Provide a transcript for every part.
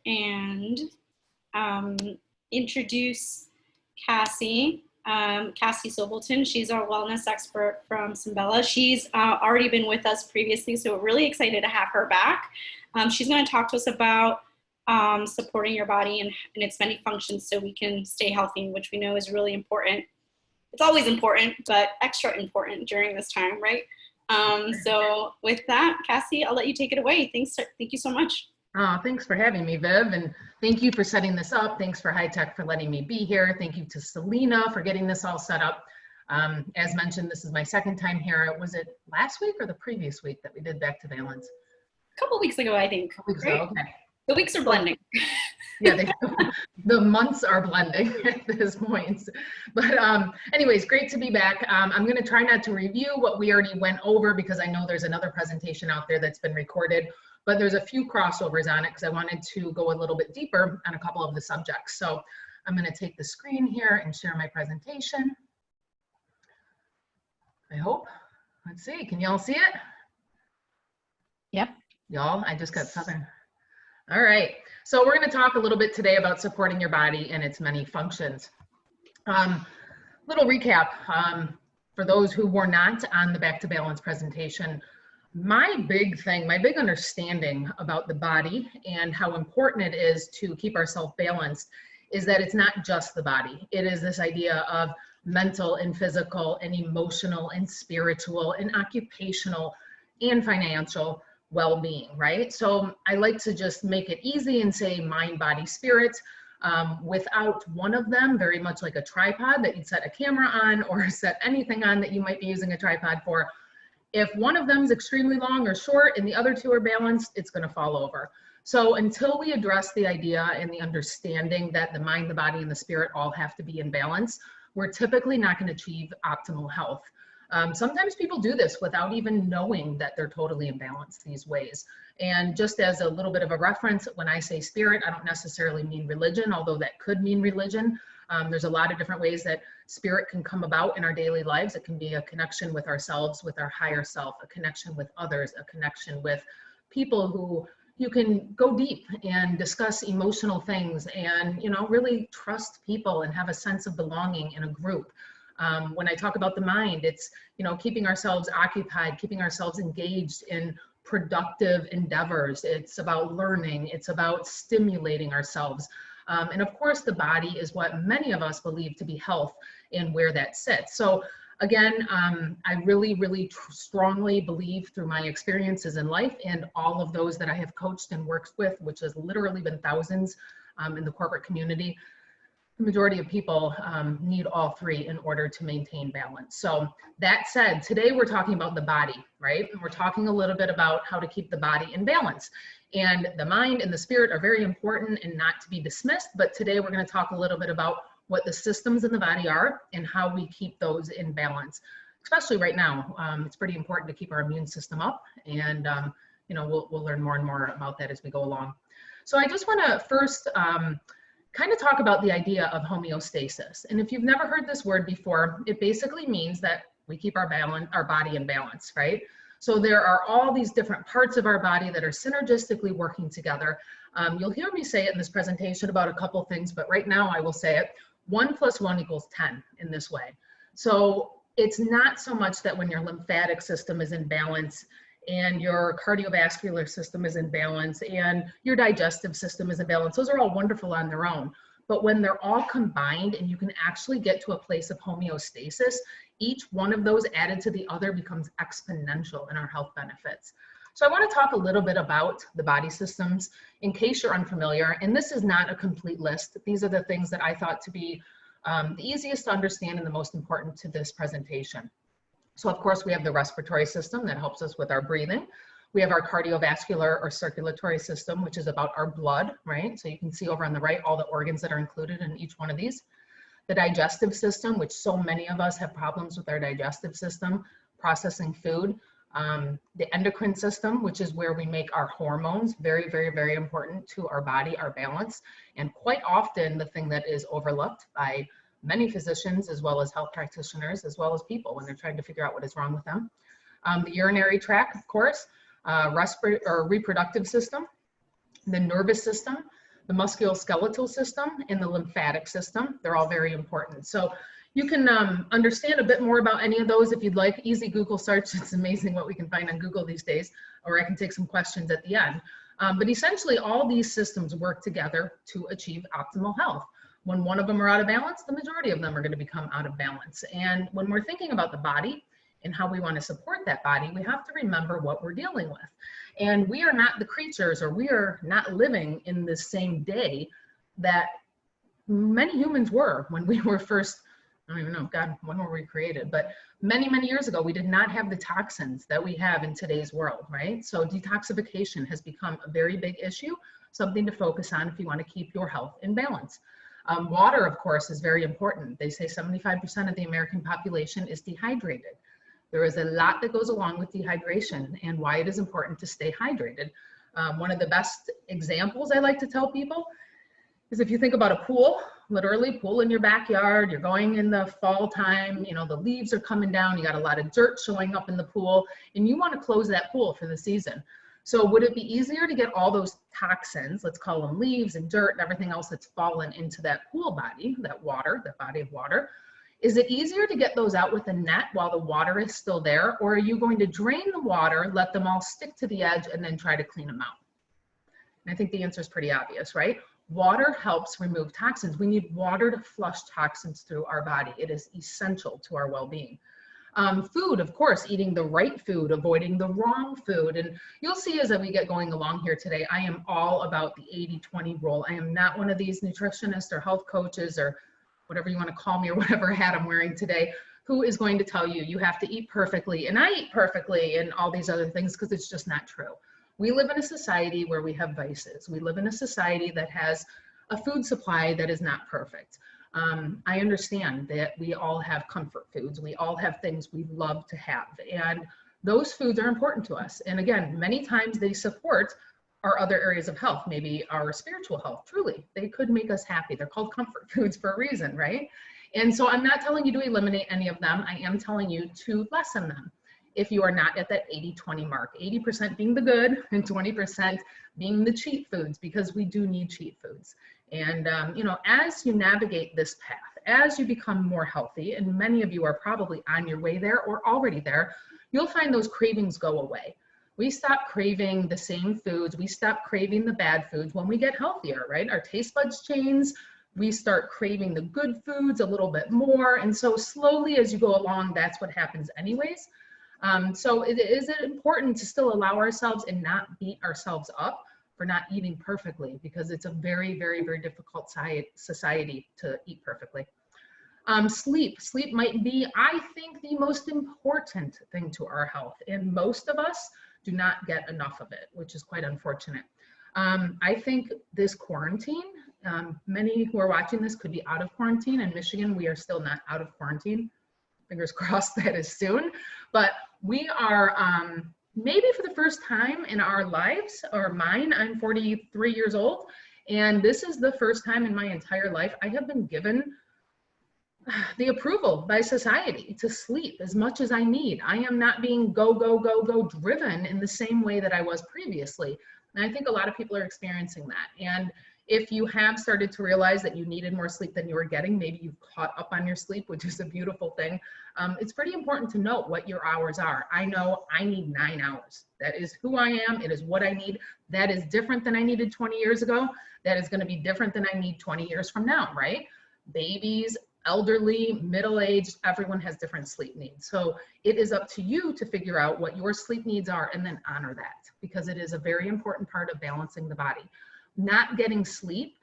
and introduce Cassie. Cassie Sobelton. She's our wellness expert from Simbella. She's already been with us previously, so we're really excited to have her back. She's going to talk to us about supporting your body and its many functions so we can stay healthy, which we know is really important. It's always important, but extra important during this time, right? So with that, Cassie, I'll let you take it away. Thank you so much. Thanks for having me, Viv, and thank you for setting this up. Thanks for HITEC for letting me be here. Thank you to Selena for getting this all set up. As mentioned, this is my second time here. Was it last week or the previous week that we did Back to Balance? A couple weeks ago, I think. Right? Okay. The weeks are blending. Yeah, the months are blending at this point. But anyways, great to be back. I'm going to try not to review what we already went over because I know there's another presentation out there that's been recorded. But there's a few crossovers on it because I wanted to go a little bit deeper on a couple of the subjects. So I'm going to take the screen here and share my presentation. I hope. Let's see. Can y'all see it? Yep. Y'all, I just got southern. All right. So we're going to talk a little bit today about supporting your body and its many functions. Little recap for those who were not on the Back to Balance presentation. My big understanding about the body and how important it is to keep ourselves balanced is that it's not just the body. It is this idea of mental and physical and emotional and spiritual and occupational and financial well-being, right? So I like to just make it easy and say mind, body, spirit. Without one of them, very much like a tripod that you'd set a camera on or set anything on that you might be using a tripod for. If one of them is extremely long or short and the other two are balanced, it's going to fall over. So until we address the idea and the understanding that the mind, the body, and the spirit all have to be in balance, we're typically not going to achieve optimal health. Sometimes people do this without even knowing that they're totally imbalanced these ways. And just as a little bit of a reference, when I say spirit, I don't necessarily mean religion, although that could mean religion. There's a lot of different ways that spirit can come about in our daily lives. It can be a connection with ourselves, with our higher self, a connection with others, a connection with people who you can go deep and discuss emotional things and, you know, really trust people and have a sense of belonging in a group. When I talk about the mind, it's, you know, keeping ourselves occupied, keeping ourselves engaged in productive endeavors. It's about learning. It's about stimulating ourselves. And of course, the body is what many of us believe to be health and where that sits. So again, I really strongly believe through my experiences in life and all of those that I have coached and worked with, which has literally been thousands in the corporate community, the majority of people need all three in order to maintain balance. So that said, today we're talking about the body, right? And we're talking a little bit about how to keep the body in balance. And the mind and the spirit are very important and not to be dismissed, but today we're going to talk a little bit about what the systems in the body are and how we keep those in balance. Especially right now, it's pretty important to keep our immune system up, and you know, we'll learn more and more about that as we go along. So I just want to first kind of talk about the idea of homeostasis. And if you've never heard this word before, it basically means that we keep our body in balance, right? So there are all these different parts of our body that are synergistically working together. You'll hear me say it in this presentation about a couple things, but right now I will say it. 1 + 1 = 10 in this way. So it's not so much that when your lymphatic system is in balance and your cardiovascular system is in balance and your digestive system is in balance. Those are all wonderful on their own. But when they're all combined and you can actually get to a place of homeostasis, each one of those added to the other becomes exponential in our health benefits. So I want to talk a little bit about the body systems in case you're unfamiliar. And this is not a complete list. These are the things that I thought to be the easiest to understand and the most important to this presentation. So of course we have the respiratory system that helps us with our breathing. We have our cardiovascular or circulatory system, which is about our blood, right? So you can see over on the right, all the organs that are included in each one of these. The digestive system, which so many of us have problems with our digestive system, processing food. The endocrine system, which is where we make our hormones, very important to our body, our balance. And quite often the thing that is overlooked by many physicians, as well as health practitioners, as well as people when they're trying to figure out what is wrong with them. The urinary tract, of course, reproductive system, the nervous system, the musculoskeletal system, and the lymphatic system. They're all very important. So you can understand a bit more about any of those if you'd like. Easy Google search. It's amazing what we can find on Google these days, or I can take some questions at the end. But essentially, all these systems work together to achieve optimal health. When one of them are out of balance, the majority of them are going to become out of balance. And when we're thinking about the body and how we want to support that body, we have to remember what we're dealing with. And we are not the creatures, or we are not living in the same day that many humans were when we were first, I don't even know, God, when were we created? But many, many years ago, we did not have the toxins that we have in today's world, right? So detoxification has become a very big issue, something to focus on if you want to keep your health in balance. Water, of course, is very important. They say 75% of the American population is dehydrated. There is a lot that goes along with dehydration and why it is important to stay hydrated. One of the best examples I like to tell people is if you think about a pool, literally pool in your backyard, you're going in the fall time, you know, the leaves are coming down, you got a lot of dirt showing up in the pool, and you want to close that pool for the season. So would it be easier to get all those toxins, let's call them leaves and dirt and everything else that's fallen into that pool body, that water, that body of water? Is it easier to get those out with a net while the water is still there? Or are you going to drain the water, let them all stick to the edge, and then try to clean them out? And I think the answer is pretty obvious, right? Water helps remove toxins. We need water to flush toxins through our body. It is essential to our well-being. Food, of course, eating the right food, avoiding the wrong food. And you'll see as we get going along here today, I am all about the 80-20 rule. I am not one of these nutritionists or health coaches or whatever you want to call me, or whatever hat I'm wearing today, who is going to tell you you have to eat perfectly and I eat perfectly and all these other things, because it's just not true. We live in a society where we have vices. We live in a society that has a food supply that is not perfect. I understand that we all have comfort foods. We all have things we love to have, and those foods are important to us. And again, many times they support our other areas of health, maybe our spiritual health. Truly, they could make us happy. They're called comfort foods for a reason, right? And so I'm not telling you to eliminate any of them. I am telling you to lessen them if you are not at that 80-20 mark, 80% being the good and 20% being the cheat foods, because we do need cheat foods. And, you know, as you navigate this path, as you become more healthy, and many of you are probably on your way there or already there, you'll find those cravings go away. We stop craving the same foods. We stop craving the bad foods when we get healthier, right? Our taste buds change. We start craving the good foods a little bit more. And so slowly as you go along, that's what happens anyways. So it is important to still allow ourselves and not beat ourselves up for not eating perfectly, because it's a very, very, very difficult society to eat perfectly. Sleep might be, I think, the most important thing to our health, and most of us do not get enough of it, which is quite unfortunate. I think this quarantine, many who are watching this could be out of quarantine. In Michigan, we are still not out of quarantine. Fingers crossed that is soon. But we are, maybe for the first time in our lives, or mine, I'm 43 years old, and this is the first time in my entire life I have been given the approval by society to sleep as much as I need. I am not being go driven in the same way that I was previously. And I think a lot of people are experiencing that. And if you have started to realize that you needed more sleep than you were getting, maybe you've caught up on your sleep, which is a beautiful thing. It's pretty important to note what your hours are. I know I need 9 hours. That is who I am. It is what I need. That is different than I needed 20 years ago. That is going to be different than I need 20 years from now, right? Babies, elderly, middle-aged, everyone has different sleep needs. So it is up to you to figure out what your sleep needs are and then honor that, because it is a very important part of balancing the body. Not getting sleep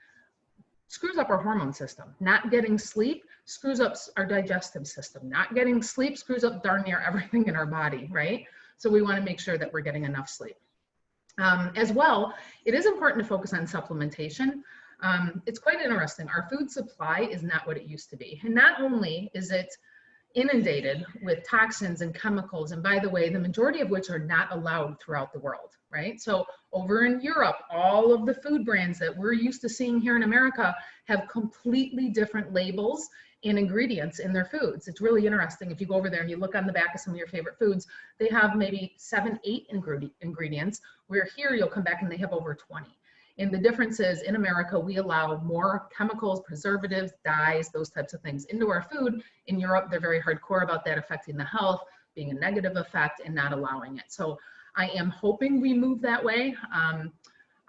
screws up our hormone system. Not getting sleep screws up our digestive system. Not getting sleep screws up darn near everything in our body, right? So we want to make sure that we're getting enough sleep. As well, it is important to focus on supplementation. It's quite interesting. Our food supply is not what it used to be. And not only is it inundated with toxins and chemicals, and by the way, the majority of which are not allowed throughout the world, right? So over in Europe, all of the food brands that we're used to seeing here in America have completely different labels and ingredients in their foods. It's really interesting. If you go over there and you look on the back of some of your favorite foods, they have maybe 7, 8 ingredients, where here you'll come back and they have over 20. And the difference is in America, we allow more chemicals, preservatives, dyes, those types of things into our food. In Europe, they're very hardcore about that affecting the health, being a negative effect and not allowing it. So I am hoping we move that way.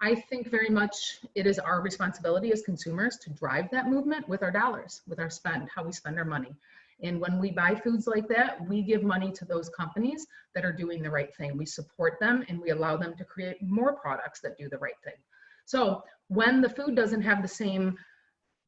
I think very much it is our responsibility as consumers to drive that movement with our dollars, with our spend, how we spend our money. And when we buy foods like that, we give money to those companies that are doing the right thing. We support them and we allow them to create more products that do the right thing. So when the food doesn't have the same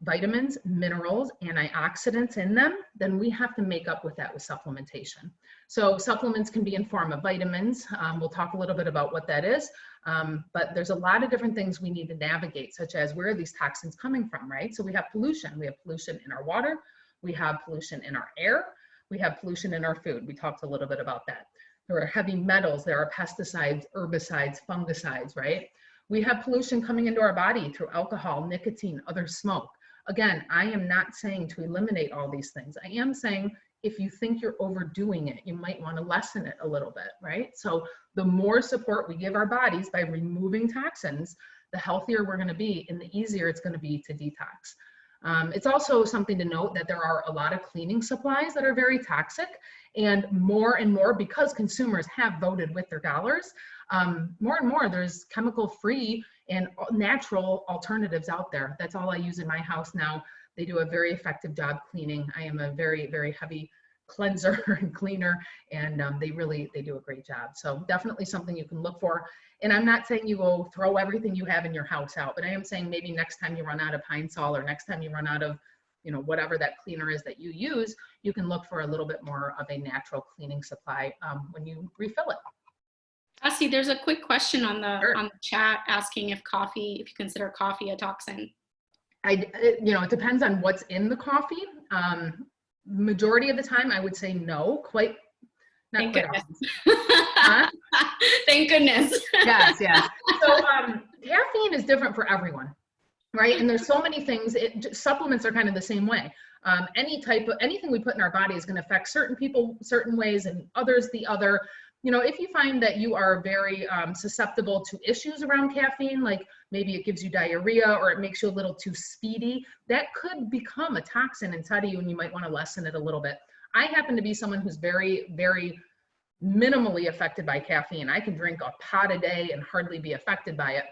vitamins, minerals, antioxidants in them, then we have to make up with that with supplementation. So supplements can be in form of vitamins. We'll talk a little bit about what that is, but there's a lot of different things we need to navigate, such as where are these toxins coming from, right? So we have pollution. We have pollution in our water. We have pollution in our air. We have pollution in our food. We talked a little bit about that. There are heavy metals. There are pesticides, herbicides, fungicides, right? We have pollution coming into our body through alcohol, nicotine, other smoke. Again, I am not saying to eliminate all these things. I am saying if you think you're overdoing it, you might want to lessen it a little bit, right? So the more support we give our bodies by removing toxins, the healthier we're going to be and the easier it's going to be to detox. It's also something to note that there are a lot of cleaning supplies that are very toxic, and more because consumers have voted with their dollars, more and more there's chemical-free and natural alternatives out there. That's all I use in my house now. They do a very effective job cleaning. I am a very, very heavy cleanser and cleaner, and they do a great job. So definitely something you can look for. And I'm not saying you go throw everything you have in your house out, but I am saying maybe next time you run out of Pine Sol or next time you run out of, you know, whatever that cleaner is that you use, you can look for a little bit more of a natural cleaning supply when you refill it. Cassie, there's a quick question on the Sure. on the chat asking if you consider coffee a toxin. It depends on what's in the coffee. Majority of the time, I would say no. Not quite often. Huh? Thank goodness. Yes. So caffeine is different for everyone, right? And there's so many things. Supplements are kind of the same way. Anything we put in our body is going to affect certain people certain ways and others the other. You know, if you find that you are very susceptible to issues around caffeine, like maybe it gives you diarrhea or it makes you a little too speedy, that could become a toxin inside of you and you might want to lessen it a little bit. I happen to be someone who's very, very minimally affected by caffeine. I can drink a pot a day and hardly be affected by it,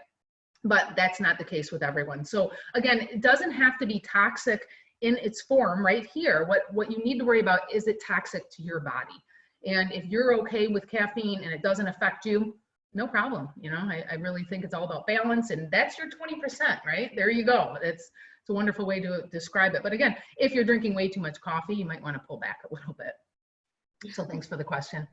but that's not the case with everyone. So again, it doesn't have to be toxic in its form right here. What you need to worry about, is it toxic to your body? And if you're okay with caffeine and it doesn't affect you, no problem. You know, I really think it's all about balance, and that's your 20%, right? There you go. It's a wonderful way to describe it. But again, if you're drinking way too much coffee, you might want to pull back a little bit. So thanks for the question.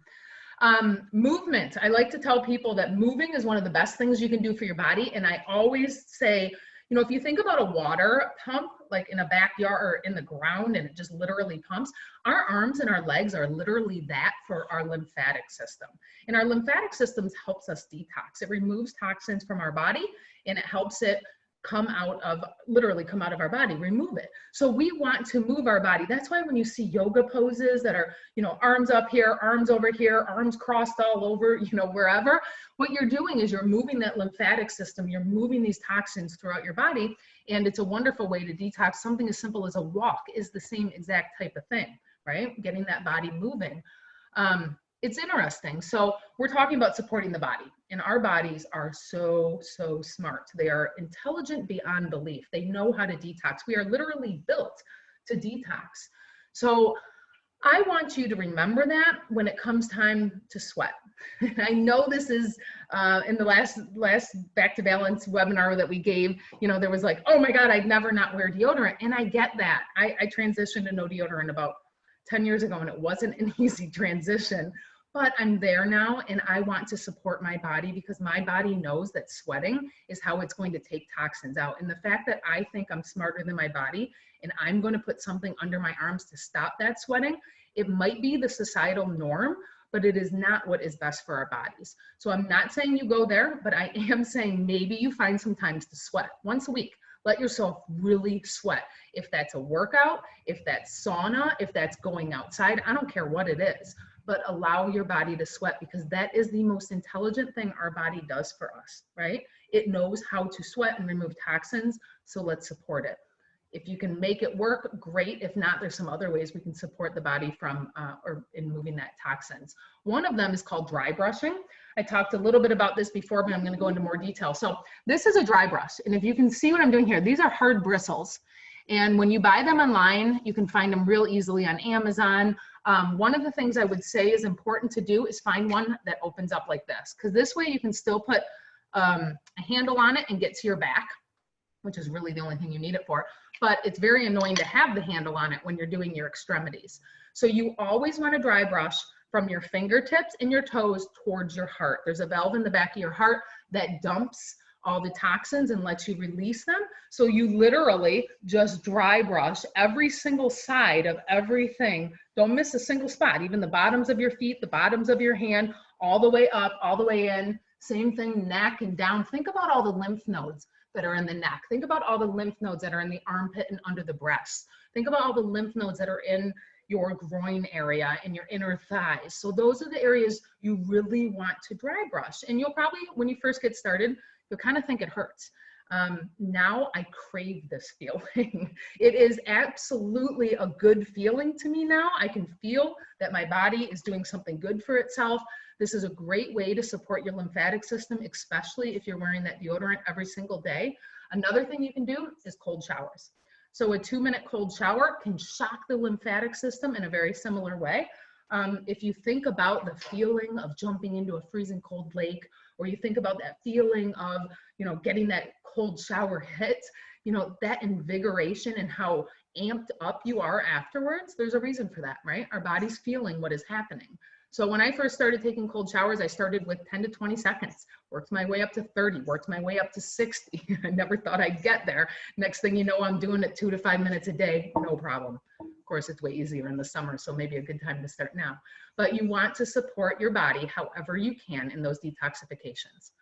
Movement. I like to tell people that moving is one of the best things you can do for your body. And I always say, you know, if you think about a water pump, like in a backyard or in the ground, and it just literally pumps, our arms and our legs are literally that for our lymphatic system. And our lymphatic system helps us detox. It removes toxins from our body and it helps it literally come out of our body, remove it. So we want to move our body. That's why when you see yoga poses that are, you know, arms up here, arms over here, arms crossed all over, you know, wherever, what you're doing is you're moving that lymphatic system, you're moving these toxins throughout your body, and it's a wonderful way to detox. Something as simple as a walk is the same exact type of thing, right? Getting that body moving. It's interesting. So we're talking about supporting the body, and our bodies are so smart. They are intelligent beyond belief. They know how to detox. We are literally built to detox. So I want you to remember that when it comes time to sweat. And I know this is in the last Back to Balance webinar that we gave, you know, there was like, oh my God, I'd never not wear deodorant. And I get that. I transitioned to no deodorant about 10 years ago, and it wasn't an easy transition. But I'm there now, and I want to support my body because my body knows that sweating is how it's going to take toxins out. And the fact that I think I'm smarter than my body and I'm going to put something under my arms to stop that sweating, it might be the societal norm, but it is not what is best for our bodies. So I'm not saying you go there, but I am saying maybe you find some times to sweat once a week. Let yourself really sweat. If that's a workout, if that's sauna, if that's going outside, I don't care what it is. But allow your body to sweat, because that is the most intelligent thing our body does for us, right? It knows how to sweat and remove toxins, so let's support it. If you can make it work, great. If not, there's some other ways we can support the body from or in moving that toxins. One of them is called dry brushing. I talked a little bit about this before, but I'm going to go into more detail. So this is a dry brush, and if you can see what I'm doing here, these are hard bristles. And when you buy them online, you can find them real easily on Amazon. One of the things I would say is important to do is find one that opens up like this, because this way you can still put a handle on it and get to your back, which is really the only thing you need it for. But it's very annoying to have the handle on it when you're doing your extremities. So you always want to dry brush from your fingertips and your toes towards your heart. There's a valve in the back of your heart that dumps all the toxins and lets you release them. So you literally just dry brush every single side of everything. Don't miss a single spot, even the bottoms of your feet, the bottoms of your hand, all the way up, all the way in. Same thing, neck and down. Think about all the lymph nodes that are in the neck. Think about all the lymph nodes that are in the armpit and under the breasts. Think about all the lymph nodes that are in your groin area and your inner thighs. So those are the areas you really want to dry brush. And you'll probably, when you first get started, you'll kind of think it hurts. Now I crave this feeling. It is absolutely a good feeling to me now. I can feel that my body is doing something good for itself. This is a great way to support your lymphatic system, especially if you're wearing that deodorant every single day. Another thing you can do is cold showers. So a 2-minute cold shower can shock the lymphatic system in a very similar way. If you think about the feeling of jumping into a freezing cold lake, or you think about that feeling of, getting that cold shower hit, that invigoration and how amped up you are afterwards, there's a reason for that, right? Our body's feeling what is happening. So when I first started taking cold showers, I started with 10 to 20 seconds, worked my way up to 30, worked my way up to 60. I never thought I'd get there. Next thing you know, I'm doing it 2 to 5 minutes a day, no problem. Of course, it's way easier in the summer, so maybe a good time to start now. But you want to support your body however you can in those detoxifications.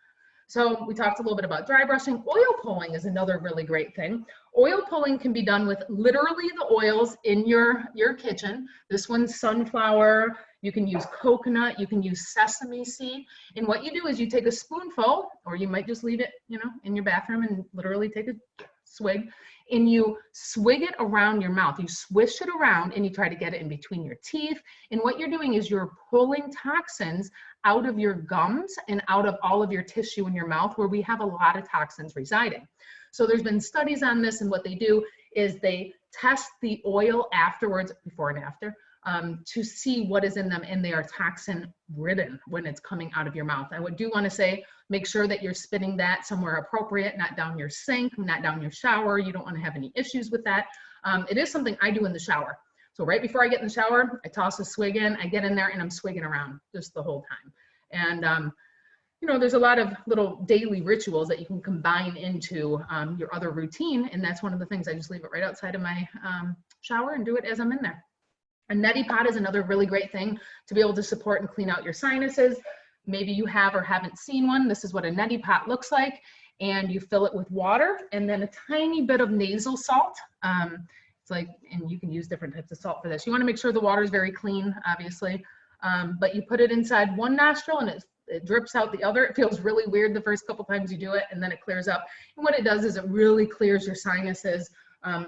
So we talked a little bit about dry brushing. Oil pulling is another really great thing. Oil pulling can be done with literally the oils in your kitchen. This one's sunflower. You can use coconut. You can use sesame seed. And what you do is you take a spoonful, or you might just leave it, in your bathroom and literally take a swig, and you swig it around your mouth. You swish it around and you try to get it in between your teeth. And what you're doing is you're pulling toxins out of your gums and out of all of your tissue in your mouth, where we have a lot of toxins residing. So there's been studies on this, and what they do is they test the oil afterwards, before and after, to see what is in them, and they are toxin ridden when it's coming out of your mouth. I do want to say, make sure that you're spitting that somewhere appropriate, not down your sink, not down your shower. You don't want to have any issues with that. It is something I do in the shower. So right before I get in the shower, I toss a swig in, I get in there and I'm swigging around just the whole time. And there's a lot of little daily rituals that you can combine into your other routine. And that's one of the things. I just leave it right outside of my shower and do it as I'm in there. A neti pot is another really great thing to be able to support and clean out your sinuses. Maybe you have or haven't seen one. This is what a neti pot looks like. And you fill it with water and then a tiny bit of nasal salt. And you can use different types of salt for this. You want to make sure the water is very clean, obviously. But you put it inside one nostril and it drips out the other. It feels really weird the first couple times you do it, and then it clears up. And what it does is it really clears your sinuses.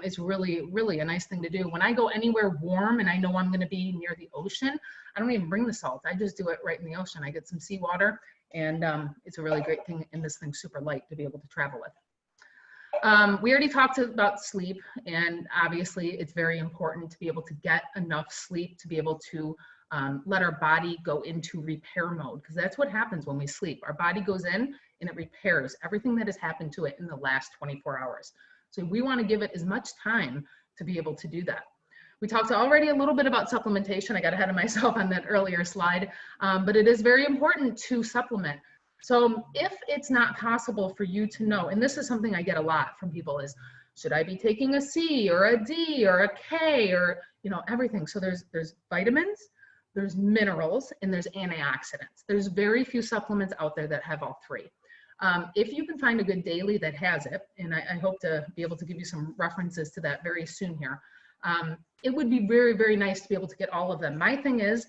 It's really, really a nice thing to do. When I go anywhere warm and I know I'm going to be near the ocean, I don't even bring the salt. I just do it right in the ocean. I get some seawater, and it's a really great thing, and this thing's super light to be able to travel with. We already talked about sleep, and obviously it's very important to be able to get enough sleep to be able to let our body go into repair mode, because that's what happens when we sleep. Our body goes in and it repairs everything that has happened to it in the last 24 hours. So we want to give it as much time to be able to do that. We talked already a little bit about supplementation. I got ahead of myself on that earlier slide, but it is very important to supplement. So if it's not possible for you to know, and this is something I get a lot from people, is should I be taking a C or a D or a K or everything? So there's vitamins, there's minerals, and there's antioxidants. There's very few supplements out there that have all three. If you can find a good daily that has it, and I hope to be able to give you some references to that very soon here, it would be very, very nice to be able to get all of them. My thing is,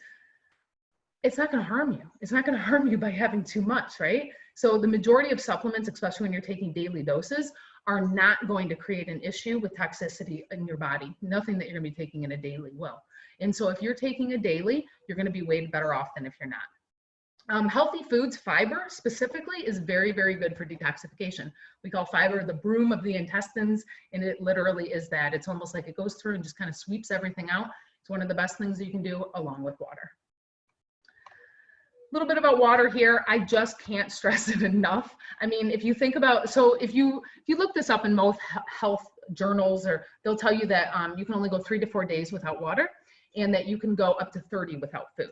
it's not going to harm you. It's not going to harm you by having too much, right? So the majority of supplements, especially when you're taking daily doses, are not going to create an issue with toxicity in your body. Nothing that you're gonna be taking in a daily will. And so if you're taking a daily, you're gonna be way better off than if you're not. Healthy foods, fiber specifically, is very, very good for detoxification. We call fiber the broom of the intestines, and it literally is that. It's almost like it goes through and just kind of sweeps everything out. It's one of the best things that you can do, along with water. A little bit about water here. I just can't stress it enough. I mean, if you think about, so if you look this up in most health journals, or they'll tell you that you can only go 3 to 4 days without water, and that you can go up to 30 without food.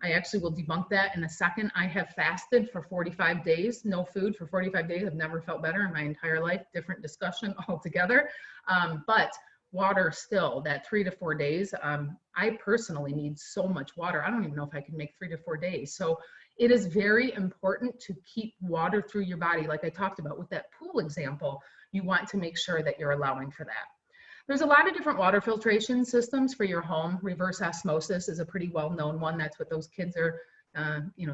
I actually will debunk that in a second. I have fasted for 45 days, no food for 45 days. I've never felt better in my entire life. Different discussion altogether. But water still, that 3 to 4 days, I personally need so much water. I don't even know if I can make 3 to 4 days. So it is very important to keep water through your body. Like I talked about with that pool example, you want to make sure that you're allowing for that. There's a lot of different water filtration systems for your home. Reverse osmosis is a pretty well-known one. That's what those kids are,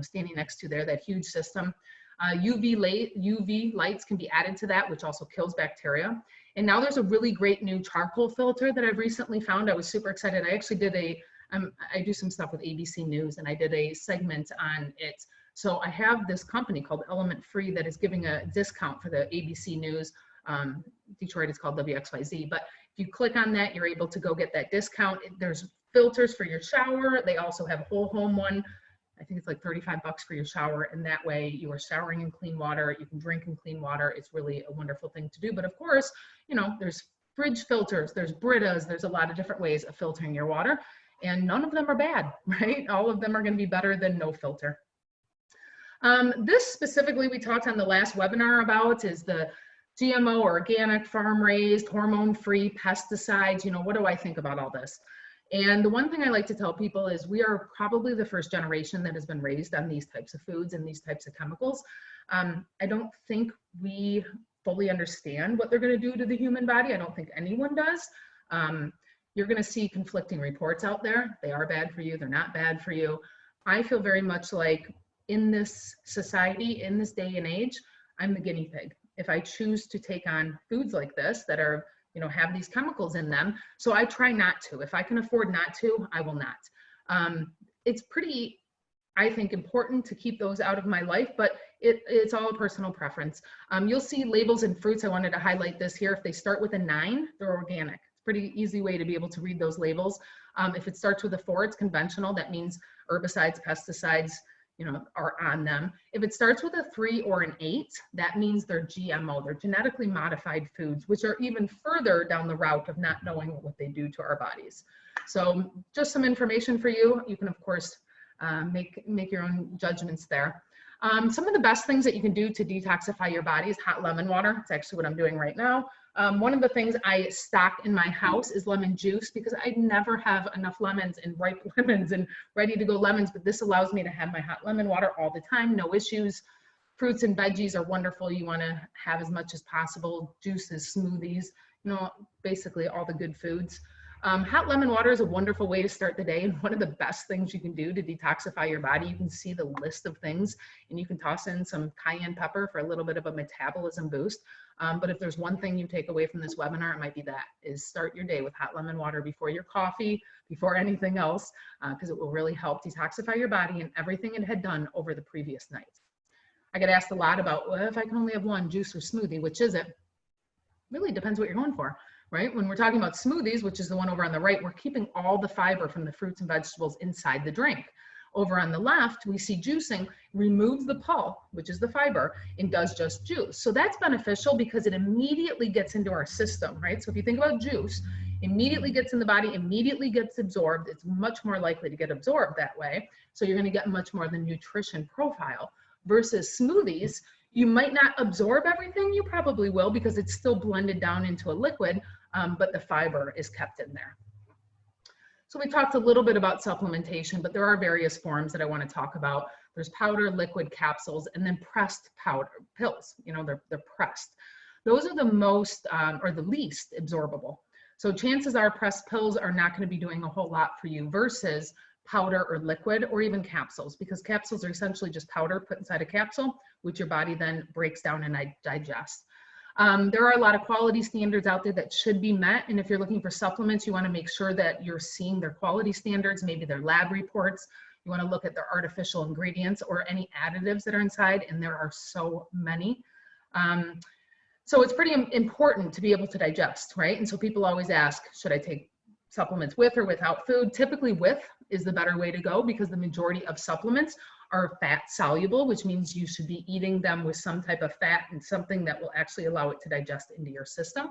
standing next to there, that huge system. UV lights can be added to that, which also kills bacteria. And now there's a really great new charcoal filter that I've recently found. I was super excited. I actually did I do some stuff with ABC News, and I did a segment on it. So I have this company called Element Free that is giving a discount for the ABC News. Detroit is called WXYZ, but if you click on that, you're able to go get that discount. There's filters for your shower. They also have a whole home one. I think it's like 35 bucks for your shower. And that way you are showering in clean water. You can drink in clean water. It's really a wonderful thing to do. But of course, there's fridge filters, there's Britas, there's a lot of different ways of filtering your water, and none of them are bad, right? All of them are going to be better than no filter. This specifically we talked on the last webinar about is the GMO, organic, farm-raised, hormone-free, pesticides. What do I think about all this? And the one thing I like to tell people is we are probably the first generation that has been raised on these types of foods and these types of chemicals. I don't think we fully understand what they're going to do to the human body. I don't think anyone does. You're going to see conflicting reports out there. They are bad for you. They're not bad for you. I feel very much like in this society, in this day and age, I'm the guinea pig. If I choose to take on foods like this that are, have these chemicals in them. So I try not to. If I can afford not to, I will not. It's pretty, I think, important to keep those out of my life, but it's all a personal preference. You'll see labels in fruits. I wanted to highlight this here. If they start with a 9, they're organic. It's a pretty easy way to be able to read those labels. If it starts with a 4, it's conventional. That means herbicides, pesticides, are on them. If it starts with a 3 or an 8, that means they're GMO. They're genetically modified foods, which are even further down the route of not knowing what they do to our bodies. So just some information for you. You can, of course, make your own judgments there. Some of the best things that you can do to detoxify your body is hot lemon water. It's actually what I'm doing right now. One of the things I stock in my house is lemon juice, because I never have enough lemons and ripe lemons and ready to go lemons, but this allows me to have my hot lemon water all the time, no issues. Fruits and veggies are wonderful. You want to have as much as possible. Juices, smoothies, basically all the good foods. Hot lemon water is a wonderful way to start the day, and one of the best things you can do to detoxify your body. You can see the list of things, and you can toss in some cayenne pepper for a little bit of a metabolism boost. But if there's one thing you take away from this webinar, it might be that, is start your day with hot lemon water before your coffee, before anything else, because it will really help detoxify your body and everything it had done over the previous night. I get asked a lot about, well, if I can only have one, juice or smoothie, which is it? Really depends what you're going for. Right? When we're talking about smoothies, which is the one over on the right, we're keeping all the fiber from the fruits and vegetables inside the drink. Over on the left, we see juicing removes the pulp, which is the fiber, and does just juice. So that's beneficial because it immediately gets into our system, right? So if you think about juice, immediately gets in the body, immediately gets absorbed. It's much more likely to get absorbed that way. So you're going to get much more of the nutrition profile versus smoothies. You might not absorb everything. You probably will because it's still blended down into a liquid, but the fiber is kept in there. So we talked a little bit about supplementation, but there are various forms that I want to talk about. There's powder, liquid, capsules, and then pressed powder pills. They're pressed. Those are the most or the least absorbable. So chances are pressed pills are not going to be doing a whole lot for you versus powder or liquid, or even capsules, because capsules are essentially just powder put inside a capsule, which your body then breaks down and digests. There are a lot of quality standards out there that should be met. And if you're looking for supplements, you want to make sure that you're seeing their quality standards, maybe their lab reports. You want to look at their artificial ingredients or any additives that are inside, and there are so many. So it's pretty important to be able to digest, right? And so people always ask, should I take supplements with or without food? Typically with is the better way to go, because the majority of supplements are fat soluble, which means you should be eating them with some type of fat and something that will actually allow it to digest into your system.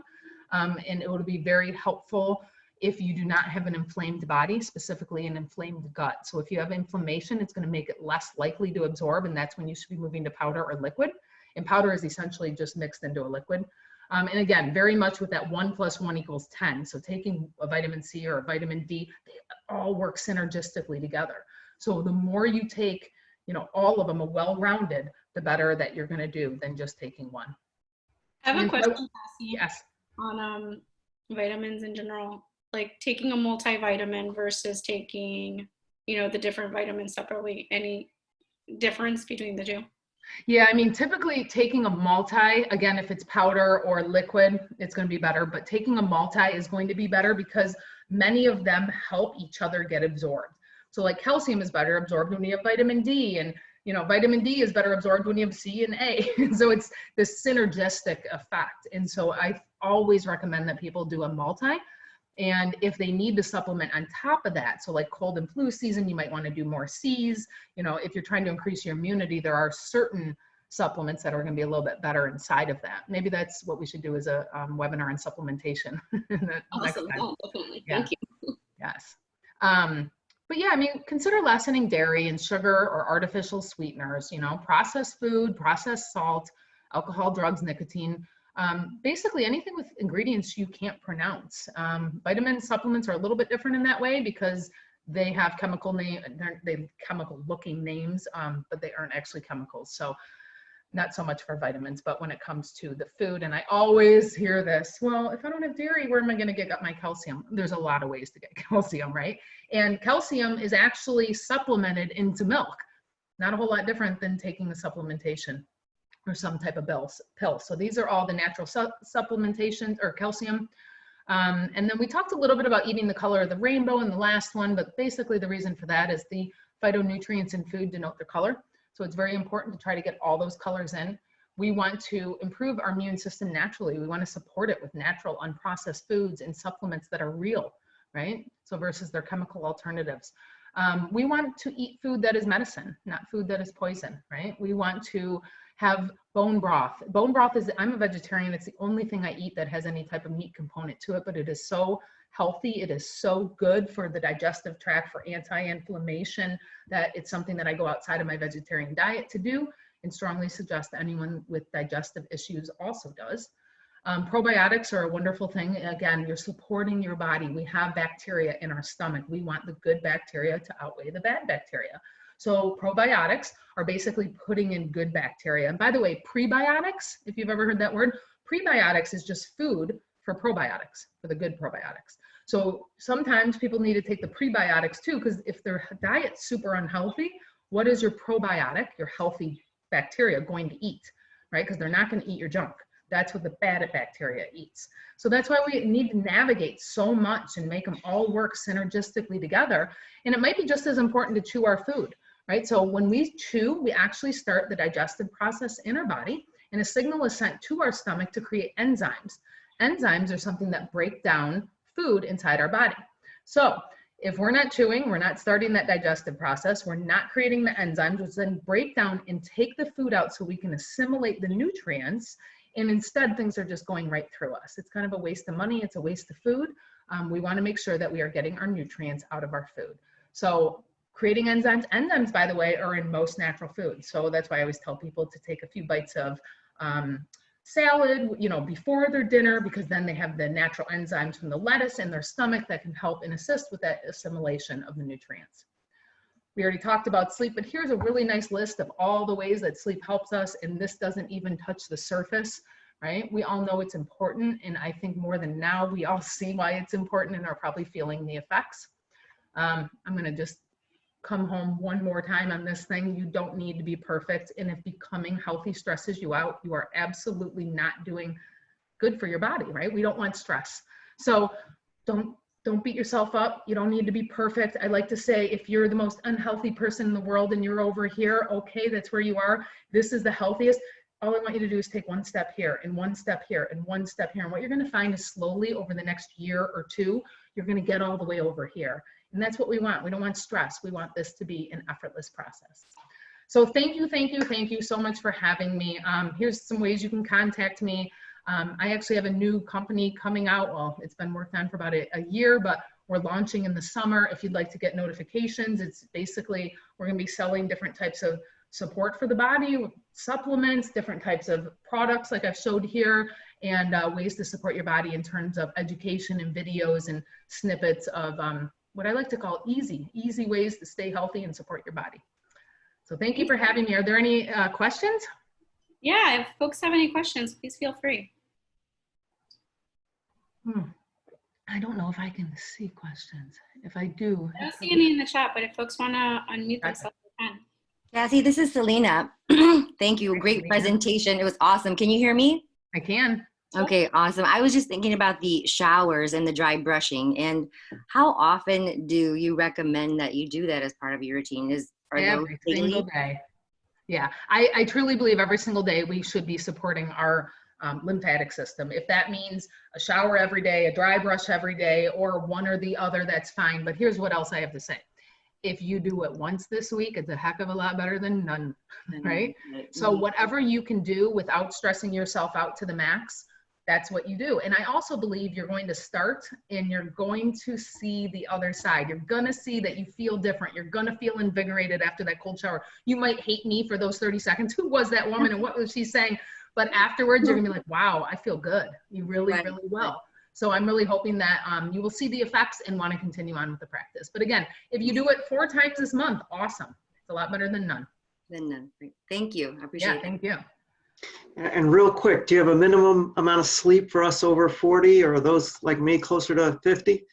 And it will be very helpful if you do not have an inflamed body, specifically an inflamed gut. So if you have inflammation, it's going to make it less likely to absorb, and that's when you should be moving to powder or liquid. And powder is essentially just mixed into a liquid. And again, very much with that 1 + 1 = 10. So taking a vitamin C or a vitamin D, they all work synergistically together. So the more you take, you know, all of them are well-rounded, the better that you're going to do than just taking one. I have a question, Cassie, yes, on vitamins in general, like taking a multivitamin versus taking, you know, the different vitamins separately. Any difference between the two? Yeah, I mean, typically taking a multi, again, if it's powder or liquid, it's going to be better, but taking a multi is going to be better because many of them help each other get absorbed. So like calcium is better absorbed when you have vitamin D, and you know, vitamin D is better absorbed when you have C and A. So it's this synergistic effect. And so I always recommend that people do a multi. And if they need to supplement on top of that, so like cold and flu season, you might want to do more C's. You know, if you're trying to increase your immunity, there are certain supplements that are going to be a little bit better inside of that. Maybe that's what we should do as a webinar on supplementation. Awesome. Oh, definitely. Yeah. Thank you. Yes. But yeah, I mean, consider lessening dairy and sugar or artificial sweeteners, you know, processed food, processed salt, alcohol, drugs, nicotine. Basically anything with ingredients you can't pronounce. Vitamin supplements are a little bit different in that way because they have chemical looking names, but they aren't actually chemicals. So not so much for vitamins, but when it comes to the food, and I always hear this, well, if I don't have dairy, where am I going to get my calcium? There's a lot of ways to get calcium, right? And calcium is actually supplemented into milk. Not a whole lot different than taking the supplementation or some type of pill. So these are all the natural supplementations or calcium. And then we talked a little bit about eating the color of the rainbow in the last one, but basically the reason for that is the phytonutrients in food denote their color. So it's very important to try to get all those colors in. We want to improve our immune system naturally. We want to support it with natural unprocessed foods and supplements that are real, right? So versus their chemical alternatives. We want to eat food that is medicine, not food that is poison, right? We want to have bone broth. Bone broth is, I'm a vegetarian, it's the only thing I eat that has any type of meat component to it, but it is so healthy. It is so good for the digestive tract, for anti-inflammation, that it's something that I go outside of my vegetarian diet to do, and strongly suggest anyone with digestive issues also does. Probiotics are a wonderful thing. Again, you're supporting your body. We have bacteria in our stomach. We want the good bacteria to outweigh the bad bacteria. So probiotics are basically putting in good bacteria. And by the way, prebiotics, if you've ever heard that word, prebiotics is just food for probiotics, for the good probiotics. So sometimes people need to take the prebiotics too, because if their diet's super unhealthy, what is your probiotic, your healthy bacteria, going to eat, right? Because they're not going to eat your junk. That's what the bad bacteria eats. So that's why we need to navigate so much and make them all work synergistically together. And it might be just as important to chew our food, right? So when we chew, we actually start the digestive process in our body, and a signal is sent to our stomach to create enzymes. Enzymes are something that break down food inside our body. So if we're not chewing, we're not starting that digestive process, we're not creating the enzymes, which then break down and take the food out so we can assimilate the nutrients, and instead things are just going right through us. It's kind of a waste of money, it's a waste of food. We want to make sure that we are getting our nutrients out of our food. So creating enzymes, by the way, are in most natural foods. So that's why I always tell people to take a few bites of salad, you know, before their dinner, because then they have the natural enzymes from the lettuce in their stomach that can help and assist with that assimilation of the nutrients. We already talked about sleep, but here's a really nice list of all the ways that sleep helps us, and this doesn't even touch the surface, right? We all know it's important, and I think more than now, we all see why it's important and are probably feeling the effects. I'm gonna just come home one more time on this thing. You don't need to be perfect. And if becoming healthy stresses you out, you are absolutely not doing good for your body, right? We don't want stress. So don't beat yourself up. You don't need to be perfect. I like to say, if you're the most unhealthy person in the world and you're over here, okay, that's where you are. This is the healthiest. All I want you to do is take one step here and one step here and one step here. And what you're going to find is slowly over the next year or two, you're going to get all the way over here. And that's what we want. We don't want stress. We want this to be an effortless process. So thank you so much for having me. Here's some ways you can contact me. I actually have a new company coming out. Well, it's been worked on for about a year, but we're launching in the summer. If you'd like to get notifications, it's basically, we're going to be selling different types of support for the body, supplements, different types of products like I've showed here, and ways to support your body in terms of education and videos and snippets of what I like to call easy ways to stay healthy and support your body. So thank you for having me. Are there any questions? Yeah, if folks have any questions, please feel free. I don't know if I can see questions. If I do. I don't see any in the chat, but if folks want to unmute themselves, they can. Cassie, this is Selena. Thank you. Great presentation. It was awesome. Can you hear me? I can. Okay, awesome. I was just thinking about the showers and the dry brushing, and how often do you recommend that you do that as part of your routine? Every single day. Yeah, I truly believe every single day we should be supporting our lymphatic system. If that means a shower every day, a dry brush every day, or one or the other, that's fine. But here's what else I have to say. If you do it once this week, it's a heck of a lot better than none, right? So whatever you can do without stressing yourself out to the max, that's what you do. And I also believe you're going to start and you're going to see the other side. You're going to see that you feel different. You're going to feel invigorated after that cold shower. You might hate me for those 30 seconds. Who was that woman and what was she saying? But afterwards, you're going to be like, wow, I feel good. You really will. So I'm really hoping that you will see the effects and want to continue on with the practice. But again, if you do it 4 times this month, awesome. It's a lot better than none. Thank you. I appreciate it. Thank you. And real quick, do you have a minimum amount of sleep for us over 40, or are those like me closer to 50?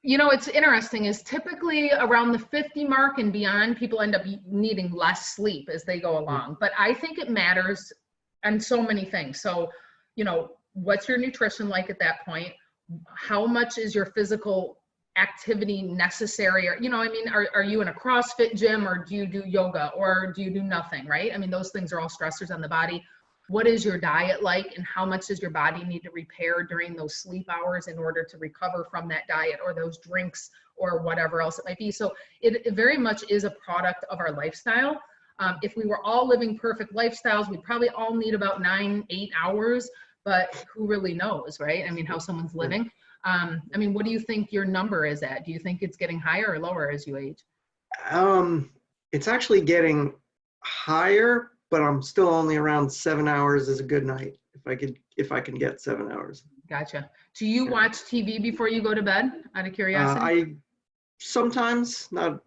You know, it's interesting is typically around the 50 mark and beyond, people end up needing less sleep as they go along. But I think it matters on so many things. So, you know, what's your nutrition like at that point? How much is your physical activity necessary? Or, you know, I mean, are you in a CrossFit gym, or do you do yoga, or do you do nothing, right? I mean, those things are all stressors on the body. What is your diet like, and how much does your body need to repair during those sleep hours in order to recover from that diet or those drinks or whatever else it might be? So it very much is a product of our lifestyle. If we were all living perfect lifestyles, we'd probably all need about 9-8 hours, but who really knows, right? I mean, how someone's living. I mean, what do you think your number is at? Do you think it's getting higher or lower as you age? It's actually getting higher, but I'm still only around 7 hours is a good night. If I can get 7 hours. Gotcha. Do you watch TV before you go to bed, out of curiosity? I sometimes, not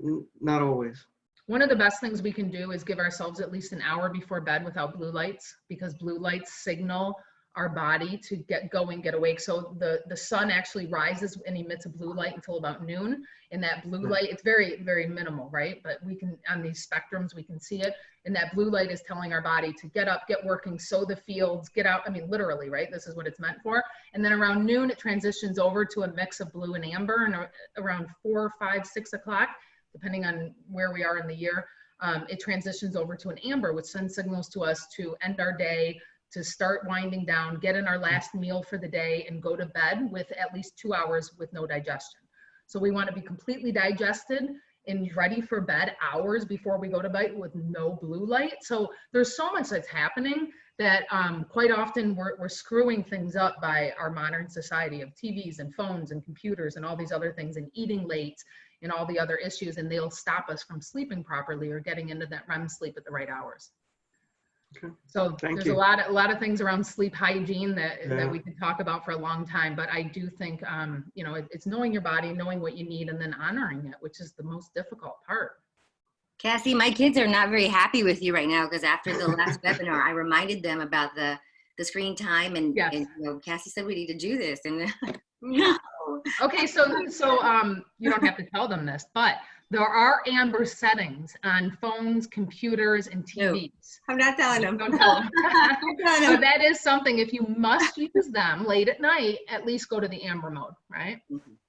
always. One of the best things we can do is give ourselves at least an hour before bed without blue lights, because blue lights signal our body to get going, get awake. So the sun actually rises and emits a blue light until about noon. And that blue light, it's very, very minimal, right? But we can, on these spectrums, we can see it. And that blue light is telling our body to get up, get working, sow the fields, get out. I mean, literally, right? This is what it's meant for. And then around noon, it transitions over to a mix of blue and amber. And around 4, 5, 6 o'clock, depending on where we are in the year, it transitions over to an amber, which sends signals to us to end our day, to start winding down, get in our last meal for the day, and go to bed with at least 2 hours with no digestion. So we want to be completely digested and ready for bed hours before we go to bed with no blue light. So there's so much that's happening that quite often we're screwing things up by our modern society of TVs and phones and computers and all these other things, and eating late and all the other issues, and they'll stop us from sleeping properly or getting into that REM sleep at the right hours. Okay. So there's a lot of things around sleep hygiene that we could talk about for a long time, but I do think, you know, it's knowing your body, knowing what you need, and then honoring it, which is the most difficult part. Cassie, my kids are not very happy with you right now, because after the last webinar, I reminded them about the screen time, and, yes. and you know, Cassie said we need to do this, and no. Okay, so you don't have to tell them this, but There are amber settings on phones, computers, and TVs. I'm not telling them. Don't tell them. I'm telling So them. that is something, if you must use them late at night, at least go to the amber mode, right?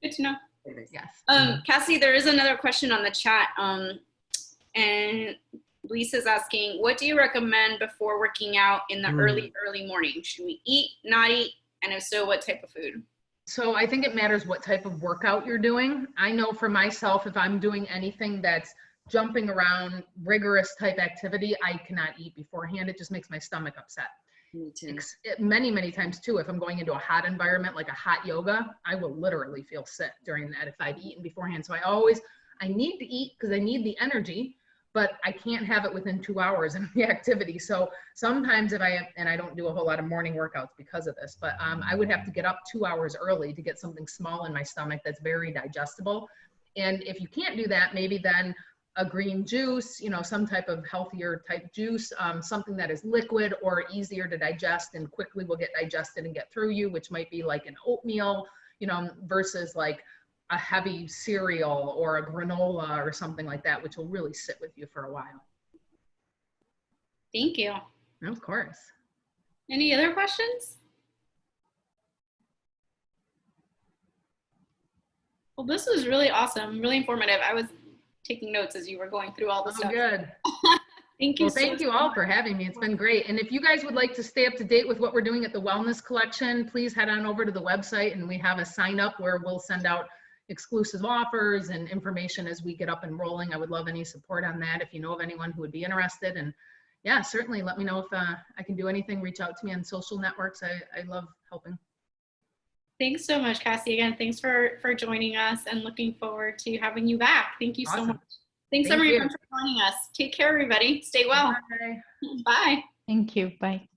Good to know. Yes. Cassie, there is another question on the chat. And Lisa's asking, what do you recommend before working out in the early morning? Should we eat, not eat? And if so, what type of food? So I think it matters what type of workout you're doing. I know for myself, if I'm doing anything that's jumping around, rigorous type activity, I cannot eat beforehand. It just makes my stomach upset. Me too. Many times too, if I'm going into a hot environment like a hot yoga, I will literally feel sick during that if I've eaten beforehand. So I need to eat because I need the energy, but I can't have it within 2 hours of the activity. So sometimes and I don't do a whole lot of morning workouts because of this, but I would have to get up 2 hours early to get something small in my stomach that's very digestible. And if you can't do that, maybe then a green juice, some type of healthier type juice, something that is liquid or easier to digest and quickly will get digested and get through you, which might be like an oatmeal, versus like a heavy cereal or a granola or something like that, which will really sit with you for a while. Thank you. Of course. Any other questions? Well, this was really awesome, really informative. I was taking notes as you were going through all the stuff. Good. Thank you. Well, thank you all for having me. It's been great. And if you guys would like to stay up to date with what we're doing at the Wellness Collection, please head on over to the website, and we have a sign up where we'll send out exclusive offers and information as we get up and rolling. I would love any support on that if you know of anyone who would be interested. And yeah, certainly let me know if I can do anything. Reach out to me on social networks. I love helping. Thanks so much, Cassie. Again, thanks for joining us and looking forward to having you back. Thank you so much. Thanks everyone for joining us. Take care, everybody. Stay well. Bye. Bye. Thank you. Bye.